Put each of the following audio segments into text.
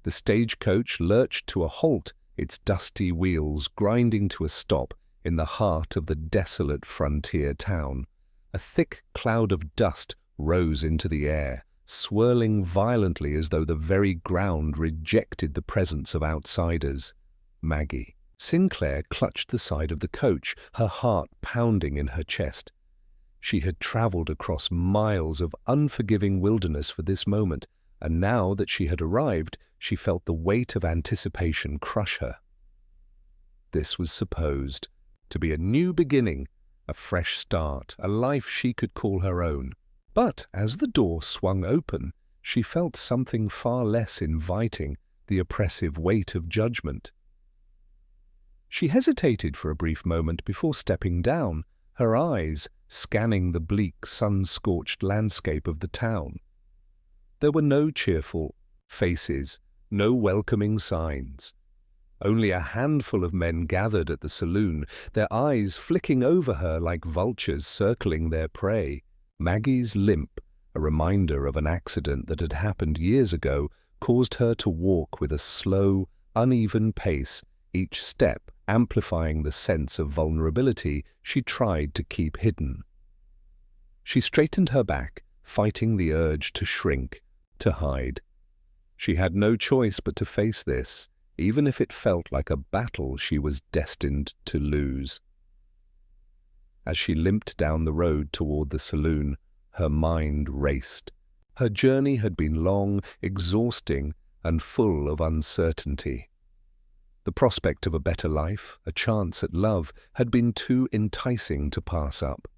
The stagecoach lurched to a halt, its dusty wheels grinding to a stop in the heart of the desolate frontier town. A thick cloud of dust rose into the air, swirling violently as though the very ground rejected the presence of outsiders. Maggie. Sinclair clutched the side of the coach, her heart pounding in her chest. She had traveled across miles of unforgiving wilderness for this moment, and now that she had arrived, she felt the weight of anticipation crush her. This was supposed to be a new beginning, a fresh start, a life she could call her own. But as the door swung open, she felt something far less inviting, the oppressive weight of judgment. She hesitated for a brief moment before stepping down, her eyes scanning the bleak, sun-scorched landscape of the town. There were no cheerful faces, no welcoming signs. Only a handful of men gathered at the saloon, their eyes flicking over her like vultures circling their prey. Maggie's limp, a reminder of an accident that had happened years ago, caused her to walk with a slow, uneven pace, each step amplifying the sense of vulnerability she tried to keep hidden. She straightened her back, fighting the urge to shrink, to hide. She had no choice but to face this, even if it felt like a battle she was destined to lose. As she limped down the road toward the saloon, her mind raced. Her journey had been long, exhausting, and full of uncertainty. The prospect of a better life, a chance at love, had been too enticing to pass up.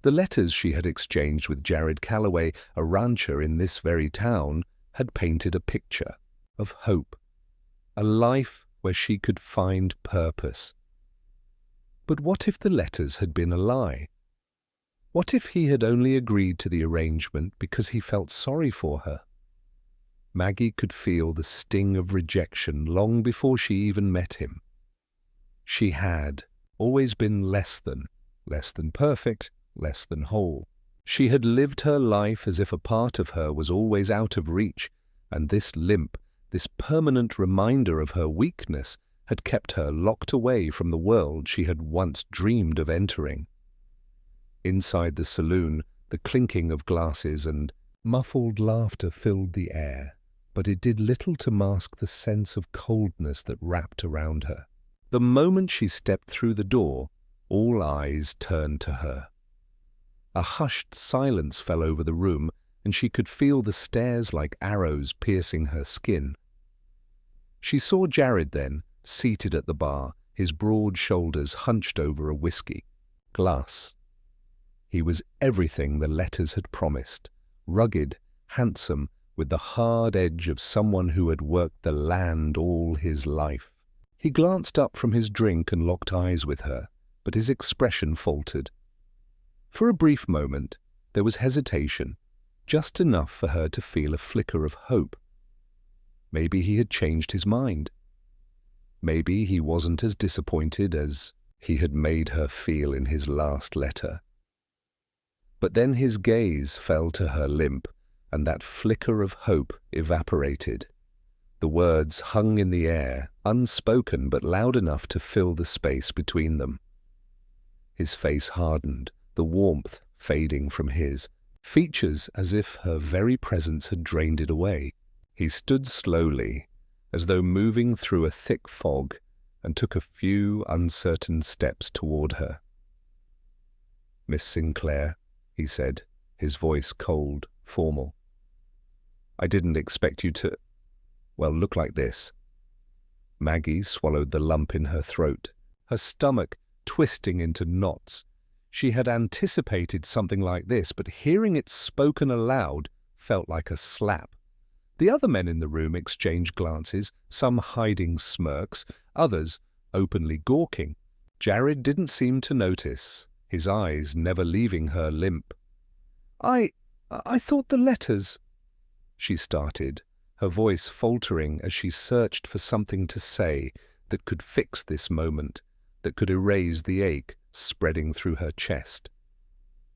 The letters she had exchanged with Jared Calloway, a rancher in this very town, had painted a picture of hope, a life where she could find purpose. But what if the letters had been a lie? What if he had only agreed to the arrangement because he felt sorry for her? Maggie could feel the sting of rejection long before she even met him. She had always been less than perfect, less than whole. She had lived her life as if a part of her was always out of reach, and this limp, this permanent reminder of her weakness, had kept her locked away from the world she had once dreamed of entering. Inside the saloon, the clinking of glasses and muffled laughter filled the air, but it did little to mask the sense of coldness that wrapped around her. The moment she stepped through the door, all eyes turned to her. A hushed silence fell over the room, and she could feel the stares like arrows piercing her skin. She saw Jared then, seated at the bar, his broad shoulders hunched over a whiskey glass. He was everything the letters had promised, rugged, handsome, with the hard edge of someone who had worked the land all his life. He glanced up from his drink and locked eyes with her, but his expression faltered. For a brief moment, there was hesitation, just enough for her to feel a flicker of hope. Maybe he had changed his mind. Maybe he wasn't as disappointed as he had made her feel in his last letter. But then his gaze fell to her limp, and that flicker of hope evaporated. The words hung in the air, unspoken but loud enough to fill the space between them. His face hardened, the warmth fading from his, features as if her very presence had drained it away. He stood slowly, as though moving through a thick fog, and took a few uncertain steps toward her. "Miss Sinclair," he said, his voice cold, formal. "I didn't expect you to, look like this." Maggie swallowed the lump in her throat, her stomach twisting into knots. She had anticipated something like this, but hearing it spoken aloud felt like a slap. The other men in the room exchanged glances, some hiding smirks, others openly gawking. Jared didn't seem to notice, his eyes never leaving her limp. I thought the letters," she started, her voice faltering as she searched for something to say that could fix this moment, that could erase the ache spreading through her chest.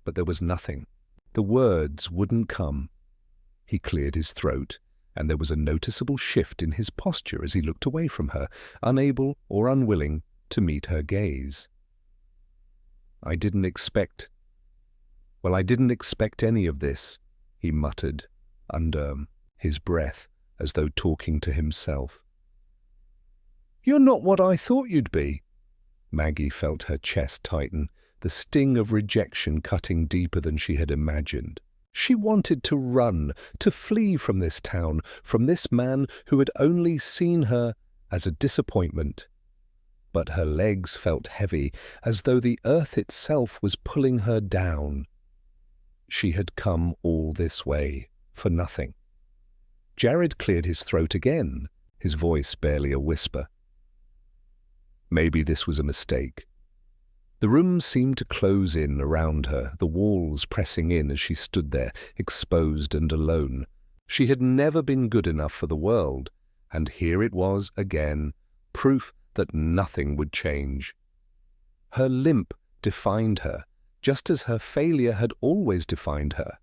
But there was nothing. The words wouldn't come. He cleared his throat, and there was a noticeable shift in his posture as he looked away from her, unable or unwilling to meet her gaze. I didn't expect any of this," he muttered under his breath, as though talking to himself. "You're not what I thought you'd be." Maggie felt her chest tighten, the sting of rejection cutting deeper than she had imagined. She wanted to run, to flee from this town, from this man who had only seen her as a disappointment. But her legs felt heavy, as though the earth itself was pulling her down. She had come all this way for nothing. Jared cleared his throat again, his voice barely a whisper. Maybe this was a mistake. The room seemed to close in around her, the walls pressing in as she stood there, exposed and alone. She had never been good enough for the world, and here it was again, proof that nothing would change. Her limp defined her, just as her failure had always defined her.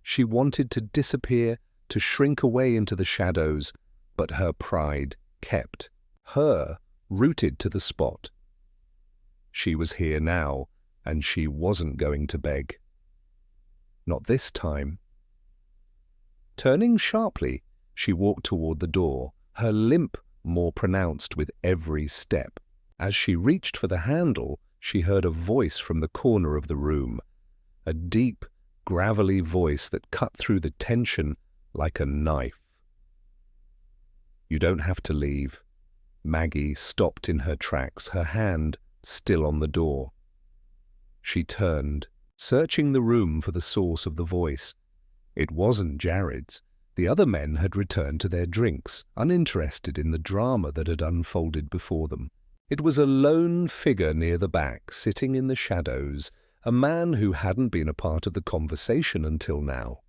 She wanted to disappear, to shrink away into the shadows, but her pride kept her rooted to the spot. She was here now, and she wasn't going to beg. Not this time. Turning sharply, she walked toward the door, her limp more pronounced with every step. As she reached for the handle, she heard a voice from the corner of the room, a deep, gravelly voice that cut through the tension like a knife. "You don't have to leave." Maggie stopped in her tracks, her hand still on the door. She turned, searching the room for the source of the voice. It wasn't Jared's. The other men had returned to their drinks, uninterested in the drama that had unfolded before them. It was a lone figure near the back, sitting in the shadows, a man who hadn't been a part of the conversation until now.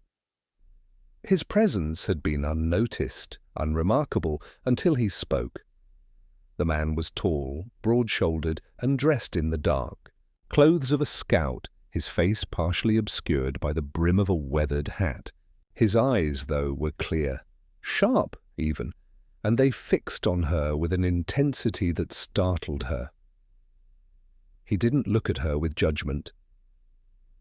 His presence had been unnoticed, unremarkable, until he spoke. The man was tall, broad-shouldered, and dressed in the dark, clothes of a scout, his face partially obscured by the brim of a weathered hat. His eyes, though, were clear, sharp even, and they fixed on her with an intensity that startled her. He didn't look at her with judgment.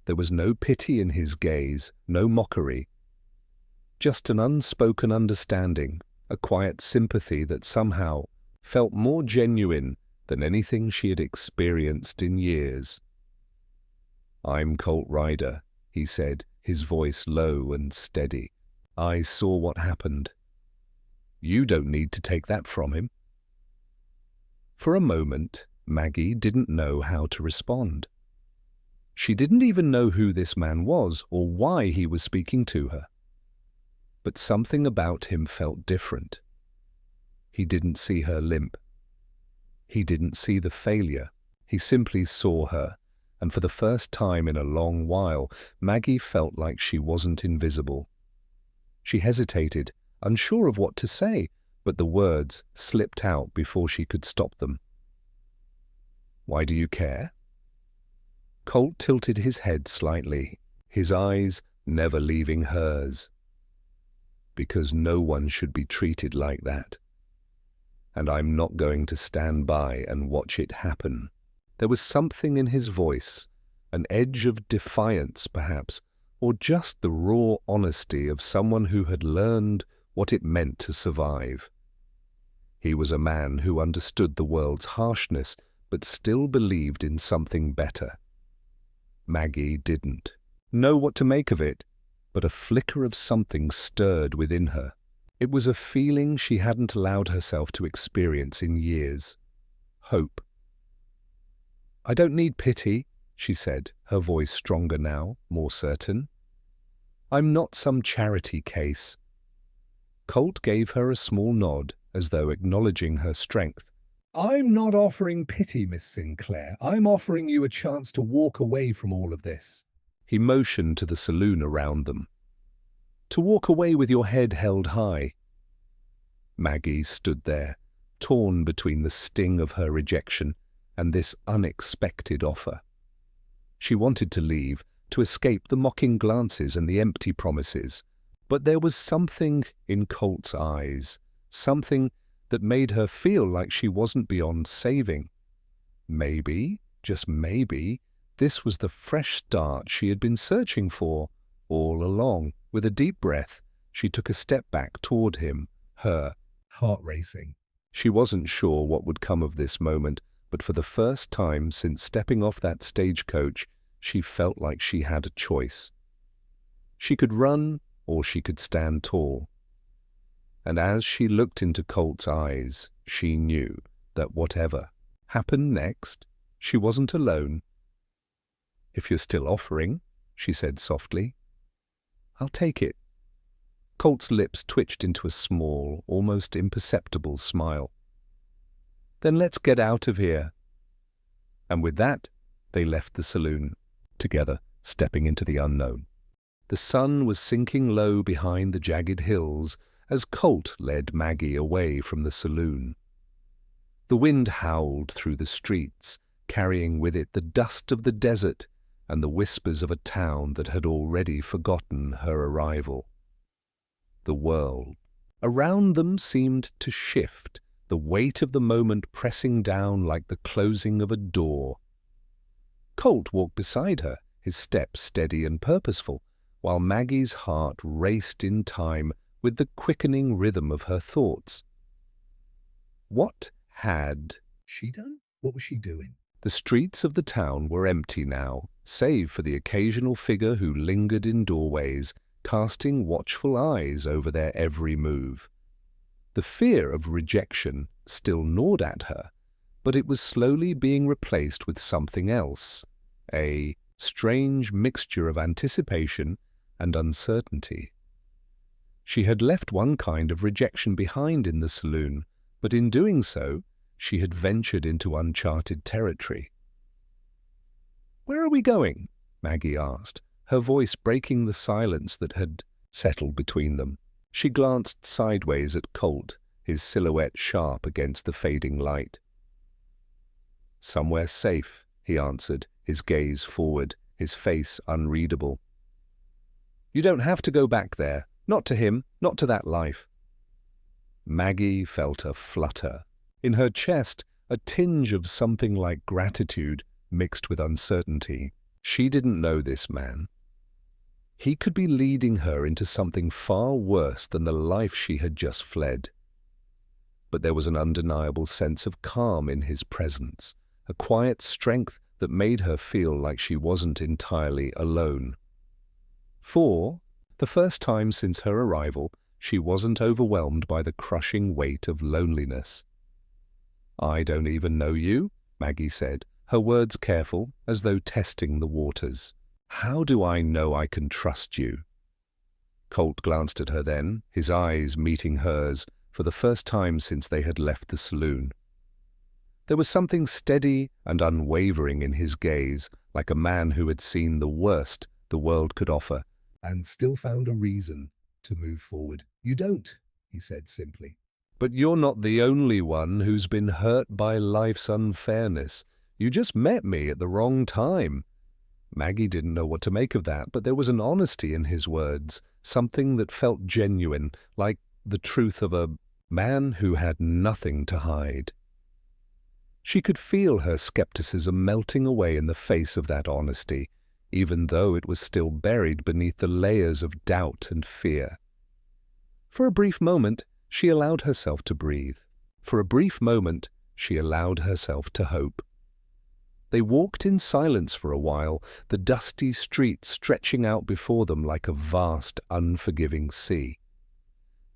There was no pity in his gaze, no mockery, just an unspoken understanding, a quiet sympathy that somehow felt more genuine than anything she had experienced in years. "I'm Colt Ryder," he said, his voice low and steady. "I saw what happened. You don't need to take that from him." For a moment, Maggie didn't know how to respond. She didn't even know who this man was or why he was speaking to her. But something about him felt different. He didn't see her limp. He didn't see the failure. He simply saw her, and for the first time in a long while, Maggie felt like she wasn't invisible. She hesitated, unsure of what to say, but the words slipped out before she could stop them. "Why do you care?" Colt tilted his head slightly, his eyes never leaving hers. "Because no one should be treated like that. And I'm not going to stand by and watch it happen." There was something in his voice, an edge of defiance perhaps, or just the raw honesty of someone who had learned what it meant to survive. He was a man who understood the world's harshness, but still believed in something better. Maggie didn't know what to make of it, but a flicker of something stirred within her. It was a feeling she hadn't allowed herself to experience in years. Hope. "I don't need pity," she said, her voice stronger now, more certain. "I'm not some charity case." Colt gave her a small nod, as though acknowledging her strength. "I'm not offering pity, Miss Sinclair. I'm offering you a chance to walk away from all of this." He motioned to the saloon around them. "To walk away with your head held high." Maggie stood there, torn between the sting of her rejection and this unexpected offer. She wanted to leave, to escape the mocking glances and the empty promises, But there was something in Colt's eyes, something that made her feel like she wasn't beyond saving. Maybe, just maybe, this was the fresh start she had been searching for all along. With a deep breath, she took a step back toward him, her heart racing. She wasn't sure what would come of this moment, but for the first time since stepping off that stagecoach, she felt like she had a choice. She could run or she could stand tall. And as she looked into Colt's eyes, she knew that whatever happened next, she wasn't alone. "If you're still offering," she said softly, "I'll take it." Colt's lips twitched into a small, almost imperceptible smile. "Then let's get out of here." And with that, they left the saloon, together, stepping into the unknown. The sun was sinking low behind the jagged hills as Colt led Maggie away from the saloon. The wind howled through the streets, carrying with it the dust of the desert and the whispers of a town that had already forgotten her arrival. The world around them seemed to shift, the weight of the moment pressing down like the closing of a door. Colt walked beside her, his step steady and purposeful, while Maggie's heart raced in time with the quickening rhythm of her thoughts. What had she done? What was she doing? The streets of the town were empty now, save for the occasional figure who lingered in doorways, casting watchful eyes over their every move. The fear of rejection still gnawed at her, but it was slowly being replaced with something else, a strange mixture of anticipation and uncertainty. She had left one kind of rejection behind in the saloon, but in doing so, she had ventured into uncharted territory. "Where are we going?" Maggie asked, her voice breaking the silence that had settled between them. She glanced sideways at Colt, his silhouette sharp against the fading light. "Somewhere safe," he answered, his gaze forward, his face unreadable. "You don't have to go back there. Not to him, not to that life." Maggie felt a flutter. In her chest, a tinge of something like gratitude mixed with uncertainty. She didn't know this man. He could be leading her into something far worse than the life she had just fled. But there was an undeniable sense of calm in his presence, a quiet strength that made her feel like she wasn't entirely alone. For the first time since her arrival, she wasn't overwhelmed by the crushing weight of loneliness. "I don't even know you," Maggie said, her words careful, as though testing the waters. "How do I know I can trust you?" Colt glanced at her then, his eyes meeting hers for the first time since they had left the saloon. There was something steady and unwavering in his gaze, like a man who had seen the worst the world could offer, and still found a reason to move forward. "You don't," he said simply. "But you're not the only one who's been hurt by life's unfairness. You just met me at the wrong time." Maggie didn't know what to make of that, but there was an honesty in his words, something that felt genuine, like the truth of a man who had nothing to hide. She could feel her skepticism melting away in the face of that honesty, even though it was still buried beneath the layers of doubt and fear. For a brief moment, she allowed herself to breathe. For a brief moment, she allowed herself to hope. They walked in silence for a while, the dusty streets stretching out before them like a vast, unforgiving sea.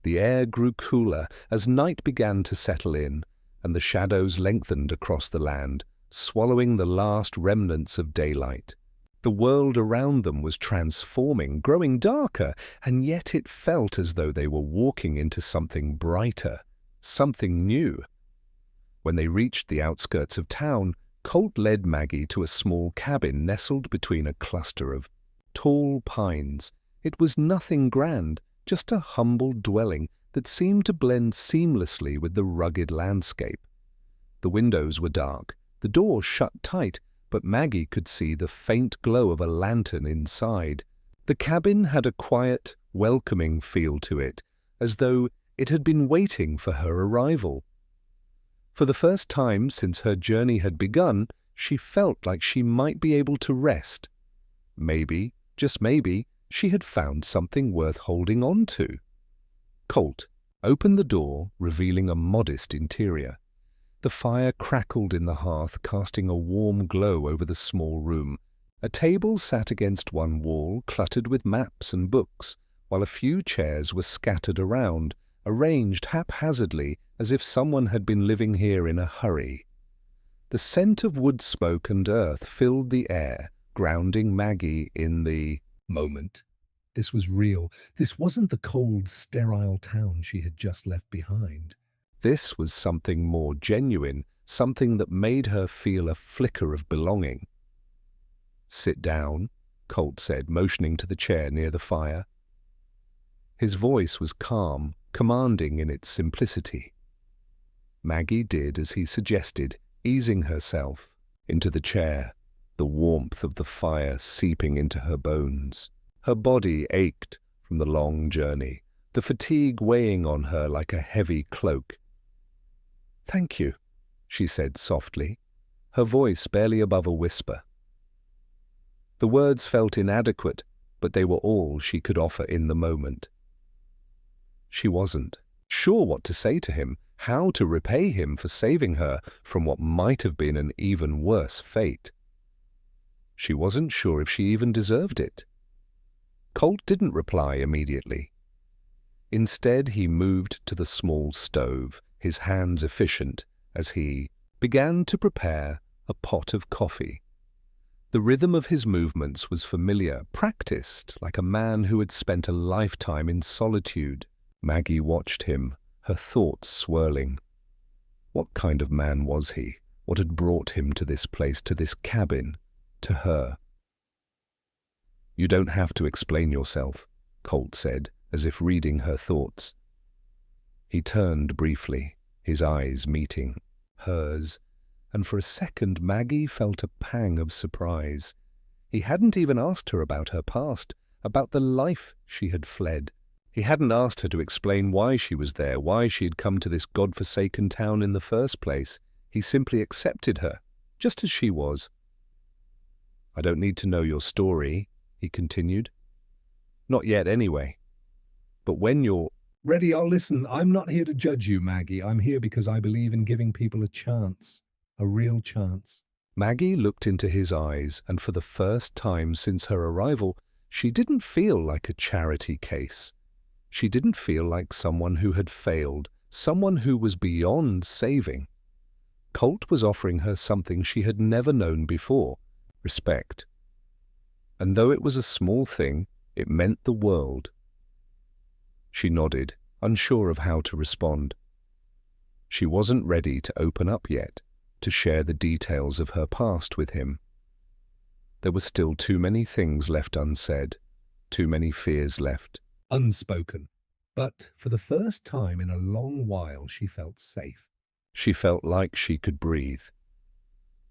The air grew cooler as night began to settle in, and the shadows lengthened across the land, swallowing the last remnants of daylight. The world around them was transforming, growing darker, and yet it felt as though they were walking into something brighter, something new. When they reached the outskirts of town, Colt led Maggie to a small cabin nestled between a cluster of tall pines. It was nothing grand, just a humble dwelling that seemed to blend seamlessly with the rugged landscape. The windows were dark, the door shut tight, but Maggie could see the faint glow of a lantern inside. The cabin had a quiet, welcoming feel to it, as though it had been waiting for her arrival. For the first time since her journey had begun, she felt like she might be able to rest. Maybe, just maybe, she had found something worth holding on to. Colt opened the door, revealing a modest interior. The fire crackled in the hearth, casting a warm glow over the small room. A table sat against one wall, cluttered with maps and books, while a few chairs were scattered around, arranged haphazardly as if someone had been living here in a hurry. The scent of wood smoke and earth filled the air, grounding Maggie in the moment. This was real. This wasn't the cold, sterile town she had just left behind. This was something more genuine, something that made her feel a flicker of belonging. "Sit down," Colt said, motioning to the chair near the fire. His voice was calm, commanding in its simplicity. Maggie did as he suggested, easing herself into the chair, the warmth of the fire seeping into her bones. Her body ached from the long journey, the fatigue weighing on her like a heavy cloak. "Thank you," she said softly, her voice barely above a whisper. The words felt inadequate, but they were all she could offer in the moment. She wasn't sure what to say to him, how to repay him for saving her from what might have been an even worse fate. She wasn't sure if she even deserved it. Colt didn't reply immediately. Instead, he moved to the small stove, his hands efficient, as he began to prepare a pot of coffee. The rhythm of his movements was familiar, practiced, like a man who had spent a lifetime in solitude. Maggie watched him, her thoughts swirling. What kind of man was he? What had brought him to this place, to this cabin, to her? "You don't have to explain yourself," Colt said, as if reading her thoughts. He turned briefly, his eyes meeting hers, and for a second Maggie felt a pang of surprise. He hadn't even asked her about her past, about the life she had fled. He hadn't asked her to explain why she was there, why she had come to this God-forsaken town in the first place. He simply accepted her, just as she was. "I don't need to know your story," he continued. "Not yet, anyway. But when you're ready, I'll listen. I'm not here to judge you, Maggie. I'm here because I believe in giving people a chance, a real chance." Maggie looked into his eyes, and for the first time since her arrival, she didn't feel like a charity case. She didn't feel like someone who had failed, someone who was beyond saving. Colt was offering her something she had never known before, respect. And though it was a small thing, it meant the world. She nodded, unsure of how to respond. She wasn't ready to open up yet, to share the details of her past with him. There were still too many things left unsaid, too many fears left unspoken. But for the first time in a long while, she felt safe. She felt like she could breathe.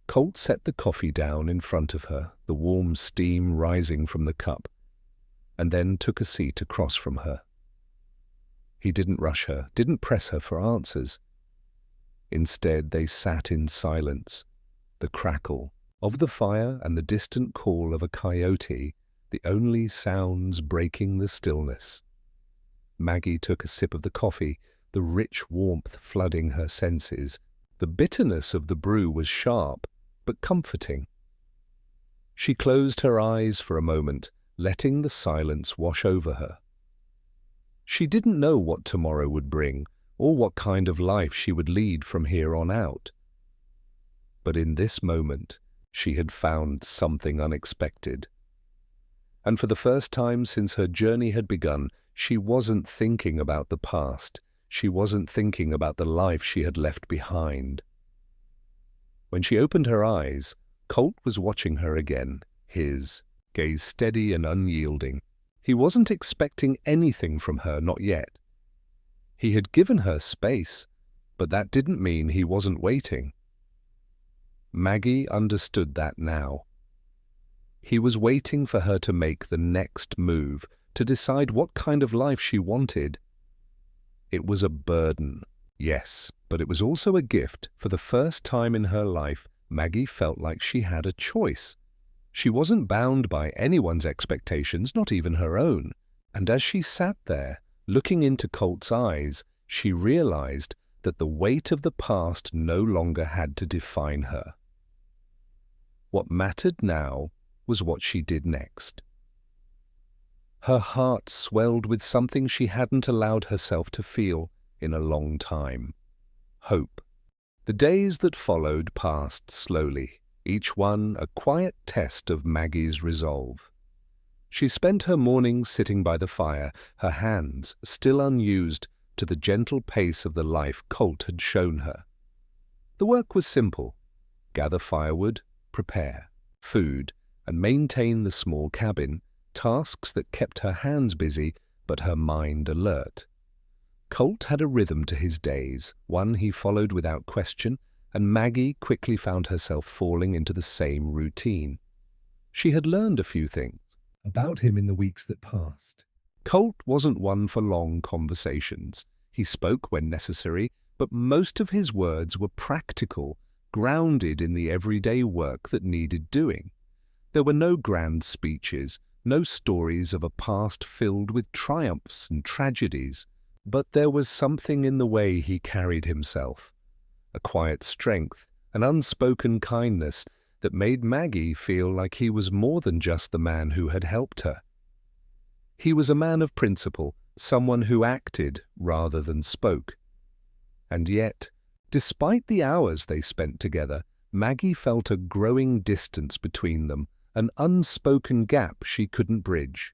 Colt set the coffee down in front of her, the warm steam rising from the cup, and then took a seat across from her. He didn't rush her, didn't press her for answers. Instead, they sat in silence, the crackle of the fire and the distant call of a coyote, the only sounds breaking the stillness. Maggie took a sip of the coffee, the rich warmth flooding her senses. The bitterness of the brew was sharp, but comforting. She closed her eyes for a moment, letting the silence wash over her. She didn't know what tomorrow would bring, or what kind of life she would lead from here on out. But in this moment, she had found something unexpected. And for the first time since her journey had begun, she wasn't thinking about the past. She wasn't thinking about the life she had left behind. When she opened her eyes, Colt was watching her again, his gaze steady and unyielding. He wasn't expecting anything from her, not yet. He had given her space, but that didn't mean he wasn't waiting. Maggie understood that now. He was waiting for her to make the next move, to decide what kind of life she wanted. It was a burden, yes, but it was also a gift. For the first time in her life, Maggie felt like she had a choice. She wasn't bound by anyone's expectations, not even her own. And as she sat there, looking into Colt's eyes, she realized that the weight of the past no longer had to define her. What mattered now was what she did next. Her heart swelled with something she hadn't allowed herself to feel in a long time: hope. The days that followed passed slowly, each one a quiet test of Maggie's resolve. She spent her mornings sitting by the fire, her hands still unused to the gentle pace of the life Colt had shown her. The work was simple: gather firewood, prepare food, and maintain the small cabin, tasks that kept her hands busy but her mind alert. Colt had a rhythm to his days, one he followed without question, and Maggie quickly found herself falling into the same routine. She had learned a few things about him in the weeks that passed. Colt wasn't one for long conversations. He spoke when necessary, but most of his words were practical, grounded in the everyday work that needed doing. There were no grand speeches, no stories of a past filled with triumphs and tragedies, but there was something in the way he carried himself, a quiet strength, an unspoken kindness that made Maggie feel like he was more than just the man who had helped her. He was a man of principle, someone who acted rather than spoke. And yet, despite the hours they spent together, Maggie felt a growing distance between them, an unspoken gap she couldn't bridge.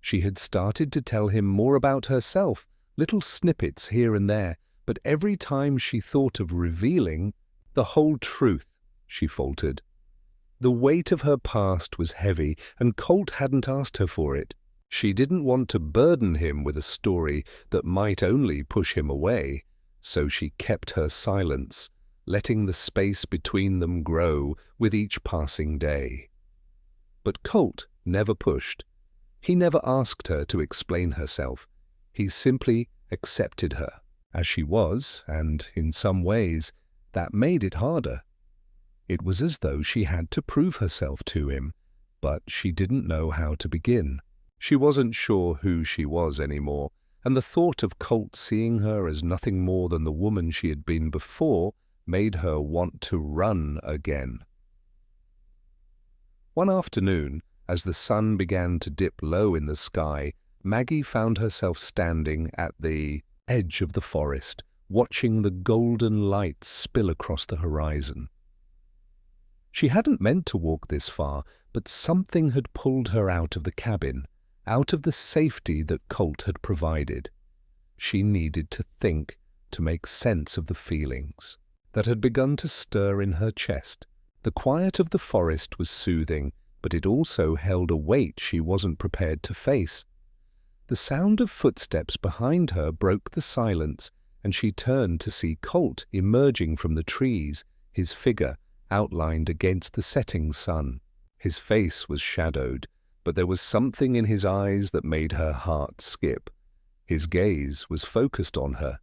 She had started to tell him more about herself, little snippets here and there, but every time she thought of revealing the whole truth, she faltered. The weight of her past was heavy, and Colt hadn't asked her for it. She didn't want to burden him with a story that might only push him away, so she kept her silence, letting the space between them grow with each passing day. But Colt never pushed. He never asked her to explain herself. He simply accepted her as she was, and in some ways that made it harder. It was as though she had to prove herself to him, but she didn't know how to begin. She wasn't sure who she was anymore, and the thought of Colt seeing her as nothing more than the woman she had been before made her want to run again. One afternoon, as the sun began to dip low in the sky, Maggie found herself standing at the edge of the forest, watching the golden light spill across the horizon. She hadn't meant to walk this far, but something had pulled her out of the cabin, out of the safety that Colt had provided. She needed to think, to make sense of the feelings that had begun to stir in her chest. The quiet of the forest was soothing, but it also held a weight she wasn't prepared to face. The sound of footsteps behind her broke the silence, and she turned to see Colt emerging from the trees, his figure outlined against the setting sun. His face was shadowed, but there was something in his eyes that made her heart skip. His gaze was focused on her,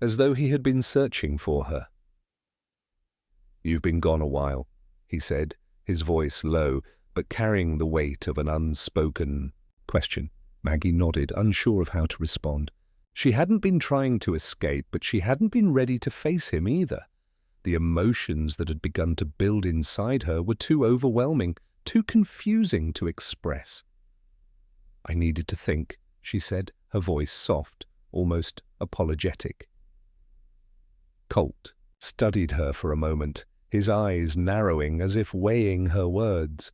as though he had been searching for her. "You've been gone a while," he said, his voice low, but carrying the weight of an unspoken question. Maggie nodded, unsure of how to respond. She hadn't been trying to escape, but she hadn't been ready to face him either. The emotions that had begun to build inside her were too overwhelming, too confusing to express. "I needed to think," she said, her voice soft, almost apologetic. Colt studied her for a moment, his eyes narrowing as if weighing her words.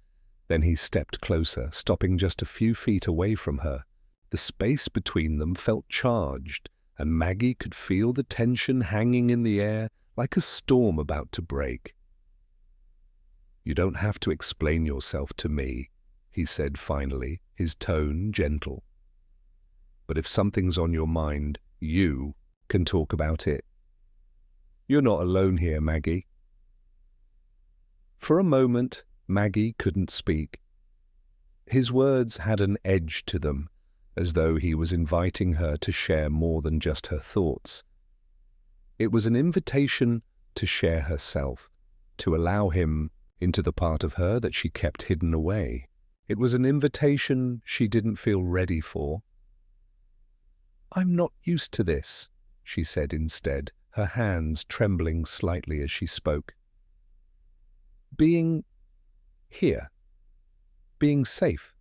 Then he stepped closer, stopping just a few feet away from her. The space between them felt charged, and Maggie could feel the tension hanging in the air like a storm about to break. "You don't have to explain yourself to me," he said finally, his tone gentle. "But if something's on your mind, you can talk about it. You're not alone here, Maggie." For a moment, Maggie couldn't speak. His words had an edge to them, as though he was inviting her to share more than just her thoughts. It was an invitation to share herself, to allow him into the part of her that she kept hidden away. It was an invitation she didn't feel ready for. "I'm not used to this," she said instead, her hands trembling slightly as she spoke. "Being here. Being safe.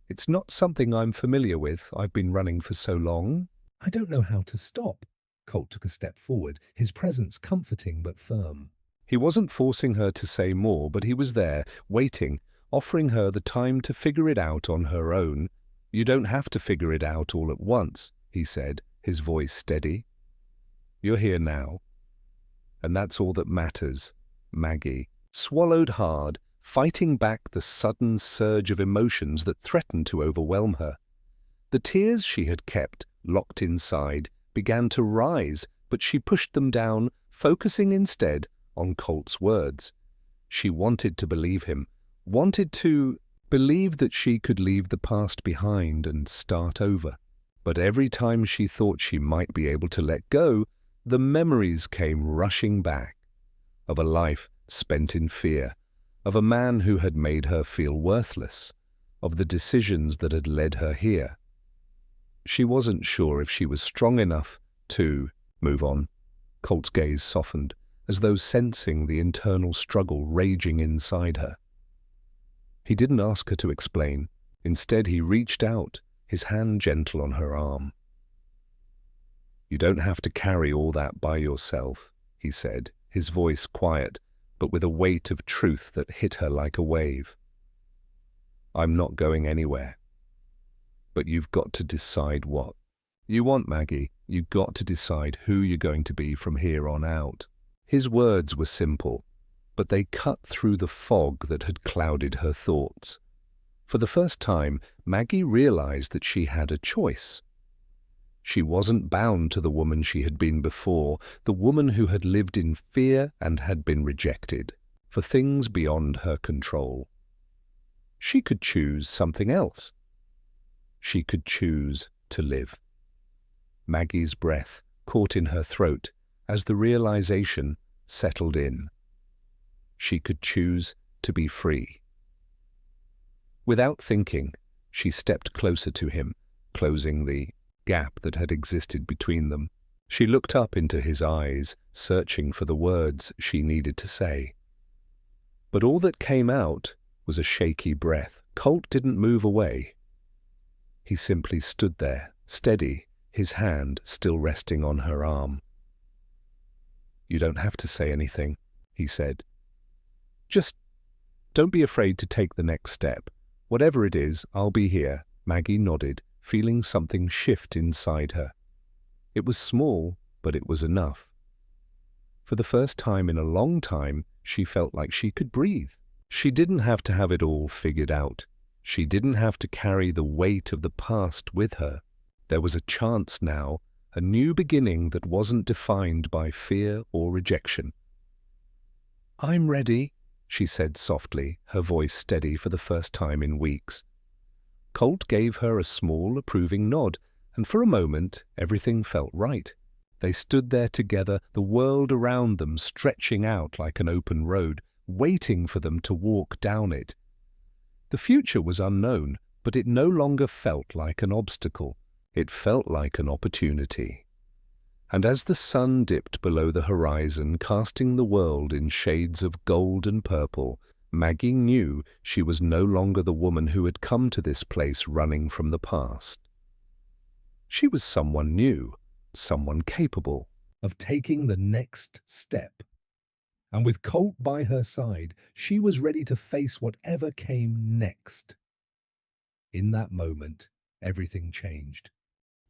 It's not something I'm familiar with. I've been running for so long. I don't know how to stop." Colt took a step forward, his presence comforting but firm. He wasn't forcing her to say more, but he was there, waiting, offering her the time to figure it out on her own. "You don't have to figure it out all at once," he said, his voice steady. "You're here now. And that's all that matters." Maggie swallowed hard, fighting back the sudden surge of emotions that threatened to overwhelm her. The tears she had kept locked inside began to rise, but she pushed them down, focusing instead on Colt's words. She wanted to believe him, wanted to believe that she could leave the past behind and start over. But every time she thought she might be able to let go, the memories came rushing back of a life spent in fear, of a man who had made her feel worthless, of the decisions that had led her here. She wasn't sure if she was strong enough to move on. Colt's gaze softened, as though sensing the internal struggle raging inside her. He didn't ask her to explain. Instead, he reached out, his hand gentle on her arm. "You don't have to carry all that by yourself," he said, his voice quiet, but with a weight of truth that hit her like a wave. "I'm not going anywhere. But you've got to decide what you want, Maggie. You've got to decide who you're going to be from here on out." His words were simple, but they cut through the fog that had clouded her thoughts. For the first time, Maggie realized that she had a choice. She wasn't bound to the woman she had been before, the woman who had lived in fear and had been rejected, for things beyond her control. She could choose something else. She could choose to live. Maggie's breath caught in her throat as the realization settled in. She could choose to be free. Without thinking, she stepped closer to him, closing the gap that had existed between them. She looked up into his eyes, searching for the words she needed to say. But all that came out was a shaky breath. Colt didn't move away. He simply stood there, steady, his hand still resting on her arm. "You don't have to say anything," he said. "Just don't be afraid to take the next step. Whatever it is, I'll be here." Maggie nodded, feeling something shift inside her. It was small, but it was enough. For the first time in a long time, she felt like she could breathe. She didn't have to have it all figured out. She didn't have to carry the weight of the past with her. There was a chance now, a new beginning that wasn't defined by fear or rejection. "I'm ready," she said softly, her voice steady for the first time in weeks. Colt gave her a small, approving nod, and for a moment everything felt right. They stood there together, the world around them stretching out like an open road, waiting for them to walk down it. The future was unknown, but it no longer felt like an obstacle. It felt like an opportunity. And as the sun dipped below the horizon, casting the world in shades of gold and purple, Maggie knew she was no longer the woman who had come to this place running from the past. She was someone new, someone capable of taking the next step. And with Colt by her side, she was ready to face whatever came next. In that moment, everything changed.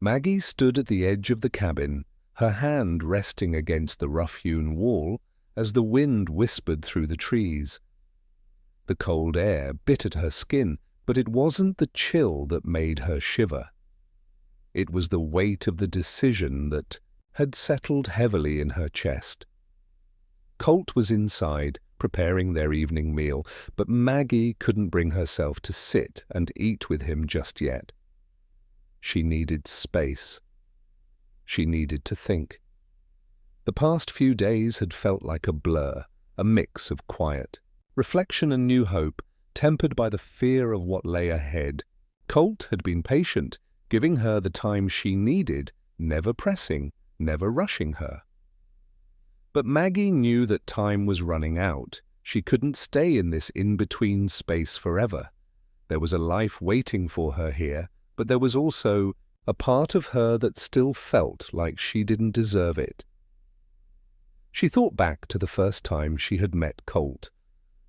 Maggie stood at the edge of the cabin, her hand resting against the rough-hewn wall as the wind whispered through the trees. The cold air bit at her skin, but it wasn't the chill that made her shiver. It was the weight of the decision that had settled heavily in her chest. Colt was inside, preparing their evening meal, but Maggie couldn't bring herself to sit and eat with him just yet. She needed space. She needed to think. The past few days had felt like a blur, a mix of quiet, reflection and new hope, tempered by the fear of what lay ahead. Colt had been patient, giving her the time she needed, never pressing, never rushing her. But Maggie knew that time was running out. She couldn't stay in this in-between space forever. There was a life waiting for her here, but there was also a part of her that still felt like she didn't deserve it. She thought back to the first time she had met Colt,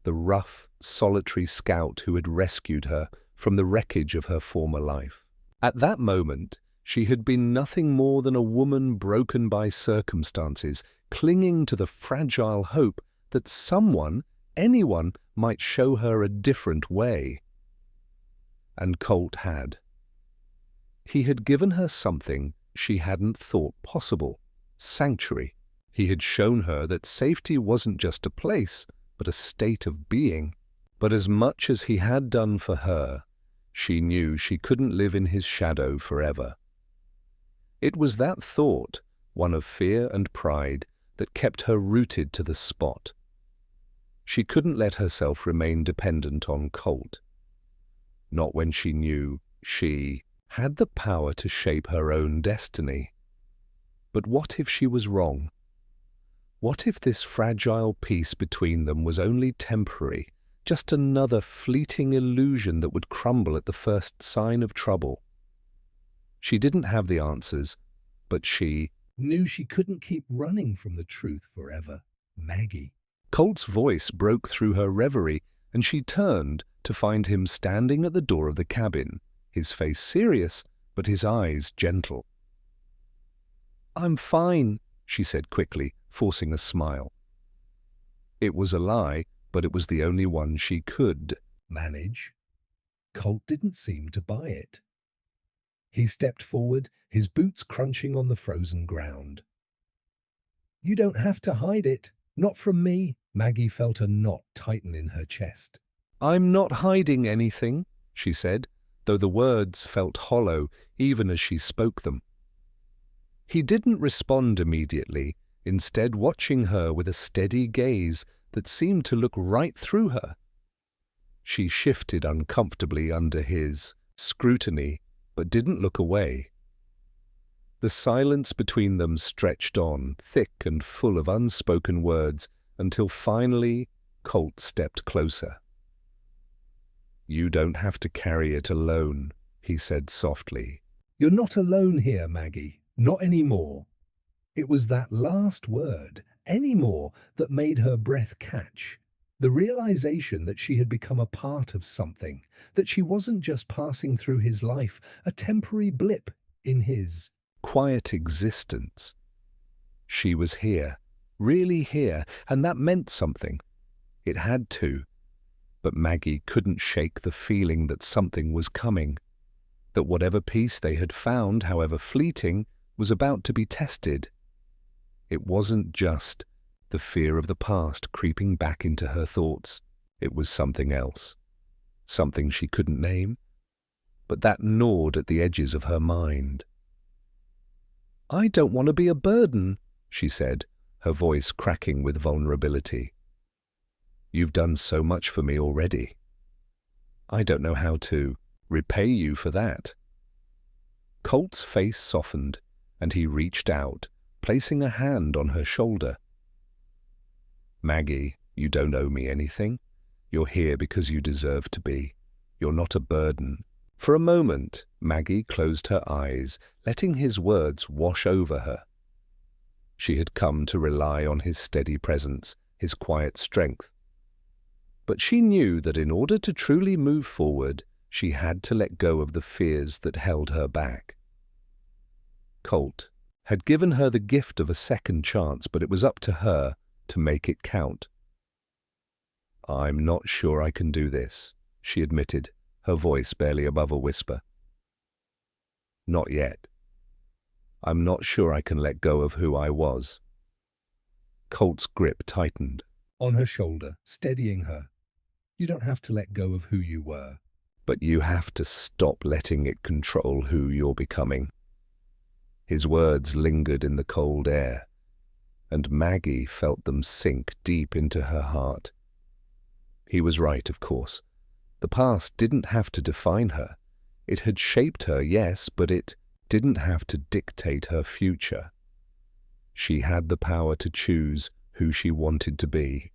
the rough, solitary scout who had rescued her from the wreckage of her former life. At that moment, she had been nothing more than a woman broken by circumstances, clinging to the fragile hope that someone, anyone, might show her a different way. And Colt had. He had given her something she hadn't thought possible: sanctuary. He had shown her that safety wasn't just a place, but a state of being. But as much as he had done for her, she knew she couldn't live in his shadow forever. It was that thought, one of fear and pride, that kept her rooted to the spot. She couldn't let herself remain dependent on Colt. Not when she knew she had the power to shape her own destiny. But what if she was wrong? What if this fragile peace between them was only temporary, just another fleeting illusion that would crumble at the first sign of trouble? She didn't have the answers, but she knew she couldn't keep running from the truth forever. Maggie. Colt's voice broke through her reverie, and she turned to find him standing at the door of the cabin, his face serious, but his eyes gentle. "I'm fine," she said quickly, forcing a smile. It was a lie, but it was the only one she could manage. Colt didn't seem to buy it. He stepped forward, his boots crunching on the frozen ground. "You don't have to hide it. Not from me." Maggie felt a knot tighten in her chest. "I'm not hiding anything," she said, though the words felt hollow even as she spoke them. He didn't respond immediately, instead watching her with a steady gaze that seemed to look right through her. She shifted uncomfortably under his scrutiny, but didn't look away. The silence between them stretched on, thick and full of unspoken words, until finally Colt stepped closer. "You don't have to carry it alone," he said softly. "You're not alone here, Maggie. Not anymore." It was that last word, "anymore," that made her breath catch. The realization that she had become a part of something, that she wasn't just passing through his life, a temporary blip in his quiet existence. She was here, really here, and that meant something. It had to. But Maggie couldn't shake the feeling that something was coming, that whatever peace they had found, however fleeting, was about to be tested. It wasn't just the fear of the past creeping back into her thoughts. It was something else, something she couldn't name, but that gnawed at the edges of her mind. "I don't want to be a burden," she said, her voice cracking with vulnerability. "You've done so much for me already. I don't know how to repay you for that." Colt's face softened, and he reached out, placing a hand on her shoulder. "Maggie, you don't owe me anything. You're here because you deserve to be. You're not a burden." For a moment, Maggie closed her eyes, letting his words wash over her. She had come to rely on his steady presence, his quiet strength. But she knew that in order to truly move forward, she had to let go of the fears that held her back. Colt had given her the gift of a second chance, but it was up to her to make it count. "I'm not sure I can do this," she admitted, her voice barely above a whisper. "Not yet. I'm not sure I can let go of who I was." Colt's grip tightened. on her shoulder, steadying her. You don't have to let go of who you were, but you have to stop letting it control who you're becoming. His words lingered in the cold air, and Maggie felt them sink deep into her heart. He was right, of course. The past didn't have to define her. It had shaped her, yes, but it didn't have to dictate her future. She had the power to choose who she wanted to be.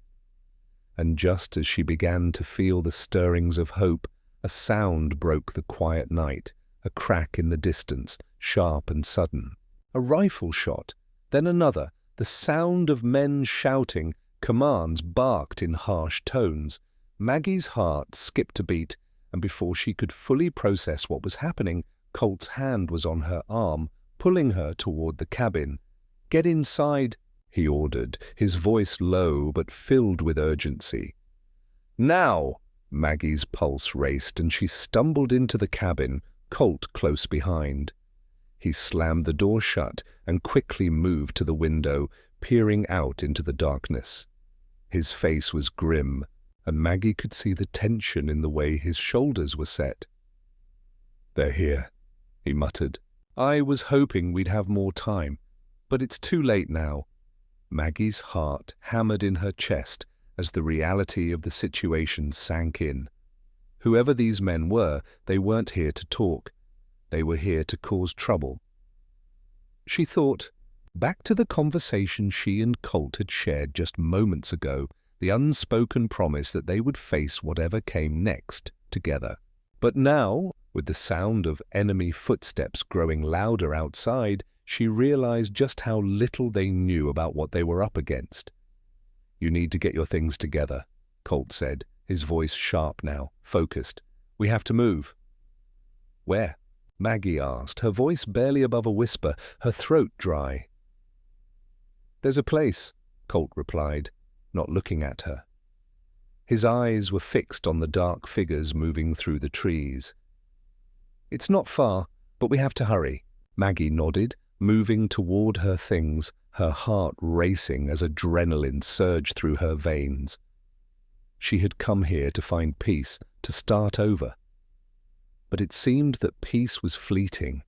And just as she began to feel the stirrings of hope, a sound broke the quiet night, a crack in the distance, sharp and sudden. A rifle shot, then another, the sound of men shouting, commands barked in harsh tones. Maggie's heart skipped a beat, and before she could fully process what was happening, Colt's hand was on her arm, pulling her toward the cabin. "Get inside," he ordered, his voice low but filled with urgency. "Now!" Maggie's pulse raced, and she stumbled into the cabin, Colt close behind. He slammed the door shut and quickly moved to the window, peering out into the darkness. His face was grim, and Maggie could see the tension in the way his shoulders were set. "They're here," he muttered. "I was hoping we'd have more time, but it's too late now." Maggie's heart hammered in her chest as the reality of the situation sank in. Whoever these men were, they weren't here to talk. They were here to cause trouble. She thought back to the conversation she and Colt had shared just moments ago, the unspoken promise that they would face whatever came next together. But now, with the sound of enemy footsteps growing louder outside, she realized just how little they knew about what they were up against. "You need to get your things together," Colt said, his voice sharp now, focused. "We have to move." "Where?" Maggie asked, her voice barely above a whisper, her throat dry. "There's a place," Colt replied, not looking at her. His eyes were fixed on the dark figures moving through the trees. "It's not far, but we have to hurry." Maggie nodded, moving toward her things, her heart racing as adrenaline surged through her veins. She had come here to find peace, to start over. But it seemed that peace was fleeting.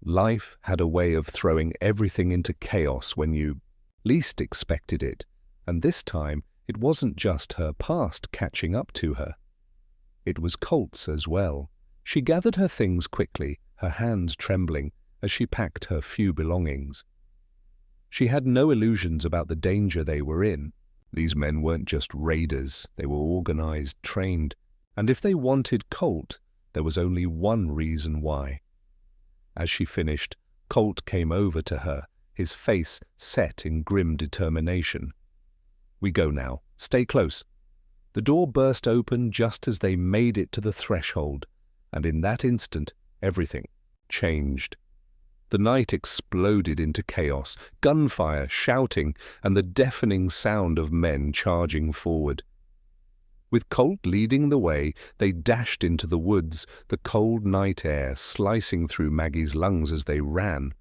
Life had a way of throwing everything into chaos when you least expected it, and this time it wasn't just her past catching up to her. It was Colt's as well. She gathered her things quickly, her hands trembling, as she packed her few belongings. She had no illusions about the danger they were in. These men weren't just raiders, they were organized, trained, and if they wanted Colt, there was only one reason why. As she finished, Colt came over to her, his face set in grim determination. "We go now. Stay close." The door burst open just as they made it to the threshold, and in that instant, everything changed. The night exploded into chaos, gunfire, shouting, and the deafening sound of men charging forward. With Colt leading the way, they dashed into the woods, the cold night air slicing through Maggie's lungs as they ran.